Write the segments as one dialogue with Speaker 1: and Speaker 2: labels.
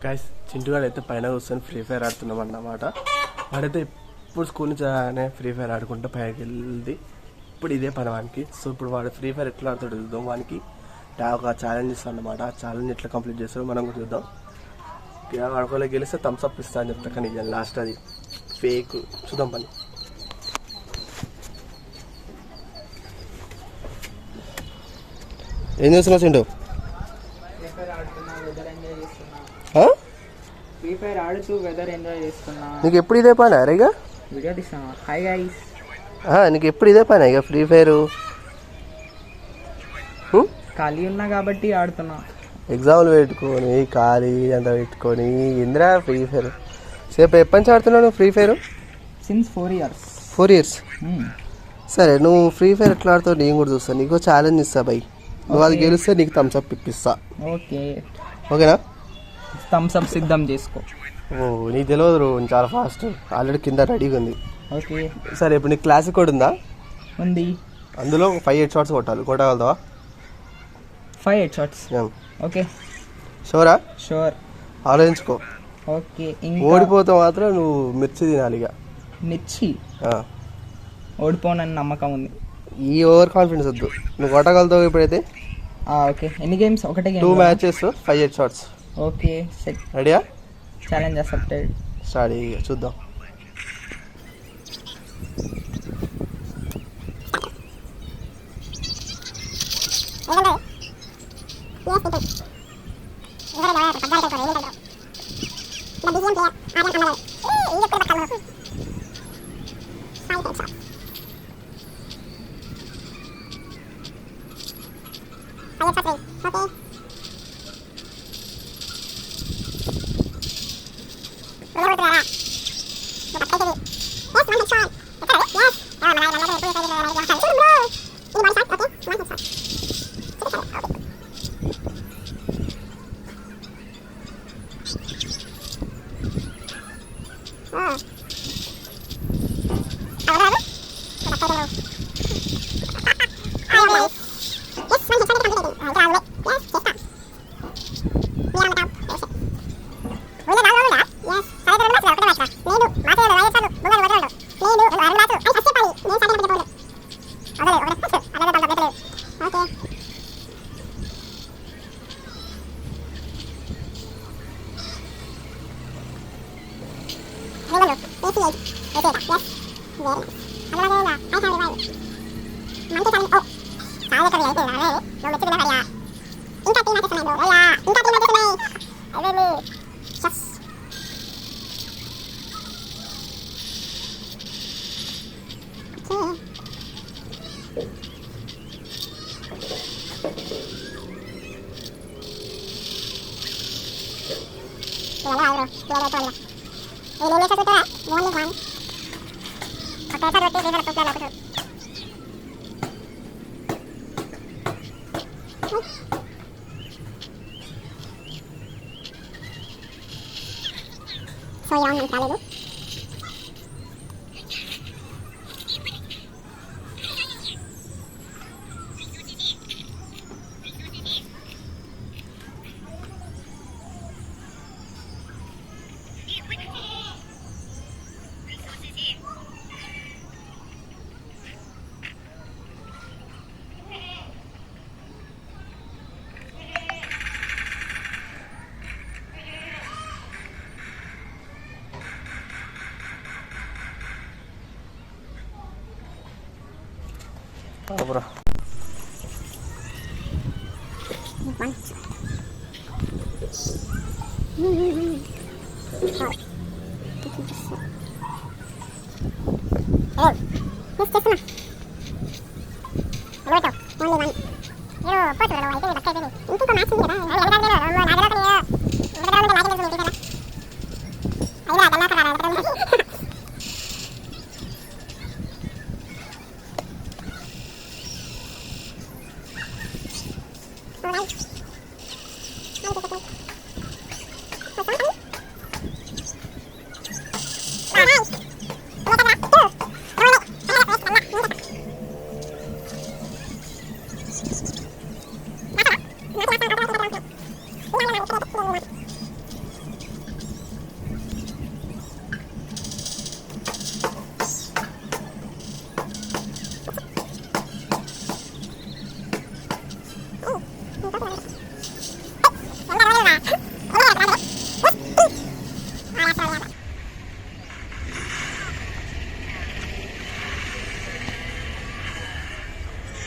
Speaker 1: Guys Chintu గారు అయితే పైన కూర్చొని ఫ్రీ ఫైర్ ఆడుతున్నాం అన్నమాట. వాడైతే ఇప్పుడు స్కూల్ నుంచి ఫ్రీ ఫైర్ ఆడుకుంటూ పైకి వెళ్ళి ఇప్పుడు ఇదే పని వానికి. సో ఇప్పుడు వాడు ఫ్రీ ఫైర్ ఎట్లా ఆడుతాడు చూద్దాం. వానికి ఒక ఛాలెంజ్ ఇస్తాను అన్నమాట. ఆ ఛాలెంజ్ ఎట్లా కంప్లీట్ చేస్తారో మనం కూడా చూద్దాం. ఆడుకోలే గెలిస్తే థమ్స్ అప్ ఇస్తా అని చెప్తా, కానీ లాస్ట్ అది ఫేక్. చూద్దాం పని. ఏం చేస్తున్నావు చింటూ?
Speaker 2: ఫ్రీ ఫైర్ ఆడుతూ వెదర్ ఎంజాయ్ చేస్తున్నా.
Speaker 1: నీకు ఎప్పుడు ఇదే పని అరేగా?
Speaker 2: వీడియో తీస్తున్నా. Hi guys.
Speaker 1: నీకు ఎప్పుడు ఇదే పని ఇక ఫ్రీ ఫైర్?
Speaker 2: ఖాళీ ఉన్నా కాబట్టి ఆడుతున్నా.
Speaker 1: ఎగ్జామ్లు పెట్టుకొని ఖాళీ అంతా పెట్టుకొని ఇందిరా ఫ్రీ ఫైర్. సేపు ఎప్పటి నుంచి ఆడుతున్నావు free fire?
Speaker 2: Since 4 years.
Speaker 1: 4 years. సరే, నువ్వు ఫ్రీ ఫైర్ ఎట్లా ఆడుతావు నేను కూడా చూస్తాను. నీకు ఛాలెంజ్ ఇస్తా బై. నువ్వు అది గెలిస్తే నీకు థమ్స్ అప్ ఇప్పిస్తా.
Speaker 2: ఓకే
Speaker 1: ఓకేనా?
Speaker 2: థమ్స్ అప్ సిద్ధం చేసుకో.
Speaker 1: నీకు తెలియదు, చాలా ఫాస్ట్. ఆల్రెడీ కింద రెడీగా ఉంది.
Speaker 2: ఓకే
Speaker 1: సరే, ఇప్పుడు నీకు క్లాసిక్ కోడ్ ఉందా?
Speaker 2: ఉంది.
Speaker 1: అందులో 5 head shots కొట్టగలుగుతావా?
Speaker 2: 5 head shots. ఓకే
Speaker 1: షూరా?
Speaker 2: షూర్.
Speaker 1: ఆలోచించుకో.
Speaker 2: ఓకే.
Speaker 1: ఓడిపోతే మాత్రం నువ్వు మిర్చి తినాలి. ఇక
Speaker 2: మిర్చి ఓడిపోనని నమ్మకం ఉంది.
Speaker 1: ఈ ఓవర్ కాన్ఫిడెన్స్ వద్దు. నువ్వు కొట్టగలుగుతావు ఇప్పుడైతే.
Speaker 2: ఓకే. ఎన్ని గేమ్స్? ఒకటే game.
Speaker 1: 2 matches 5 head shots.
Speaker 2: Okay set.
Speaker 1: రెడీయా?
Speaker 2: Challenge accepted.
Speaker 1: స్టార్ట్. ఇక చూద్దాం.
Speaker 3: So yan ang talo.
Speaker 1: Bro.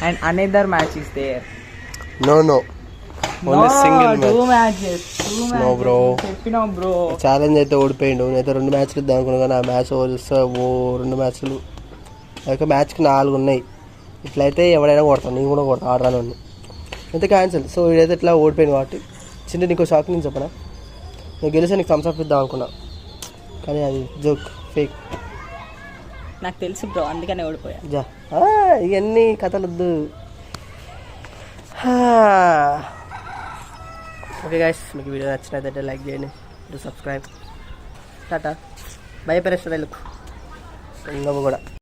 Speaker 2: And another match is there.
Speaker 1: No only single
Speaker 2: two
Speaker 1: match.
Speaker 2: Matches
Speaker 1: No, bro.
Speaker 2: చెప్పినా bro.
Speaker 1: Challenge అయితే ఓడిపోయిండు. నేనైతే 2 మ్యాచ్లు ఇద్దాం అనుకున్నా కానీ ఆ మ్యాచ్ ఓడిస్తే 2 మ్యాచ్లు ఒక మ్యాచ్కి 4 ఉన్నాయి. ఇట్లయితే ఎవడైనా కొడతాను, నేను కూడా కొడతాను ఆడరాను అయితే క్యాన్సిల్. సో ఇదైతే ఇట్లా ఓడిపోయింది కాబట్టి చిన్న నీకు షాక్ నేను చెప్పనా, నువ్వు గెలిస్తే నీకు థమ్స్ అప్ ఇద్దాం అనుకున్నా కానీ అది జోక్, ఫేక్.
Speaker 2: నాకు తెలుసు బ్రో, అందుకనే ఓడిపోయా.
Speaker 1: జా ఇవన్నీ కథలు వద్దు. ఓకే గైస్, మీకు వీడియో నచ్చినట్లయితే లైక్ చేయండి, సబ్స్క్రైబ్. టాటా బై, పెరేస్తా వెళ్ళకు ఇంకా కూడా.